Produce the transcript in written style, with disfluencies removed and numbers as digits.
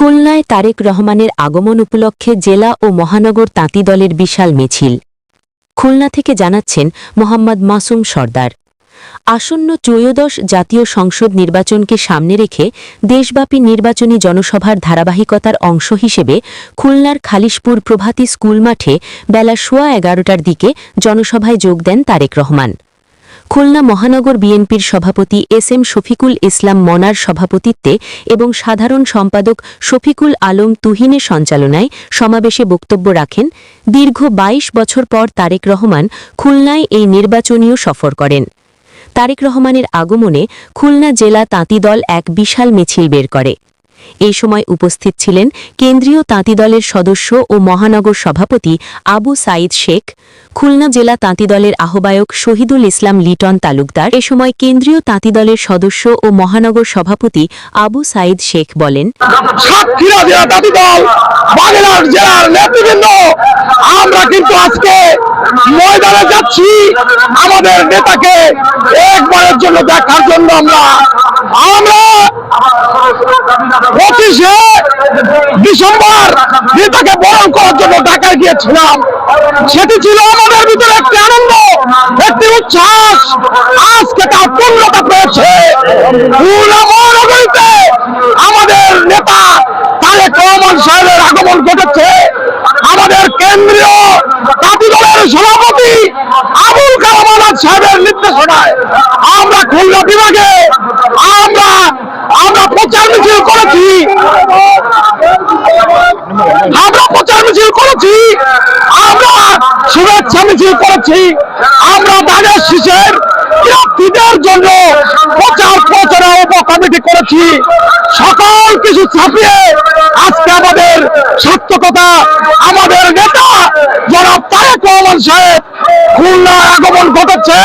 খুলনায় তারেক রহমানের আগমন উপলক্ষে জেলা ও মহানগর তাঁতি দলের বিশাল মিছিল। খুলনা থেকে জানাচ্ছেন মোহাম্মদ মাসুম সরদার। আসন্ন ত্রয়োদশ জাতীয় সংসদ নির্বাচনকে সামনে রেখে দেশব্যাপী নির্বাচনী জনসভার ধারাবাহিকতার অংশ হিসেবে খুলনার খালিশপুর প্রভাতী স্কুল মাঠে বেলা 11:15টার দিকে জনসভায় যোগ দেন তারেক রহমান। খুলনা মহানগর বিএনপির সভাপতি এস.এম. শফিকুল ইসলাম মনার সভাপতিত্বে এবং সাধারণ সম্পাদক শফিকুল আলম তুহিনের সঞ্চালনায় সমাবেশে বক্তব্য রাখেন। দীর্ঘ ২২ বছর পর তারেক রহমান খুলনায় এই নির্বাচনীয় সফর করেন। তারেক রহমানের আগমনে খুলনা জেলা তাঁতি দল এক বিশাল মিছিল বের করে। এই সময় উপস্থিত ছিলেন কেন্দ্রীয় তাঁতি দলের সদস্য ও মহানগর সভাপতি আবু সাঈদ শেখ, খুলনা জেলা তাঁতি দলের আহ্বায়ক শহীদুল ইসলাম লিটন তালুকদার। এ সময় কেন্দ্রীয় তাঁতি দলের সদস্য ও মহানগর সভাপতি আবু সাঈদ শেখ বলেন, আমরা কিন্তু আজকে ময়দানে যাচ্ছি আমাদের নেতাকে একবারের জন্য দেখার জন্য। আমরা 25শে ডিসেম্বর নেতাকে বরণ করার জন্য ঢাকায় গিয়েছিলাম। সেটি ছিল আমাদের ভিতরে একটি আনন্দ, একটি উচ্ছ্বাস। আজকে তার পূর্ণতা পেয়েছে। খুলনা মহানগরীতে আমাদের নেতা তারেক রহমান সাহেবের আগমন ঘটেছে। আমাদের কেন্দ্রীয় তাঁতি দলের সভাপতি আবুল কালাম আজাদ সাহেবের নির্দেশনায় আমরা খুলনা বিভাগে আমরা প্রচার মিছিল করেছি। আমরা শুভেচ্ছা মিছিল করেছি। আমরা ধানের শীষের প্রার্থীদের জন্য প্রচার উপকমিটি করেছি। সকল কিছু ছাপিয়ে আজকে আমাদের সার্থকতা, আমাদের নেতা জনাব তারেক রহমান সাহেব খুলনার আগমন ঘটেছে।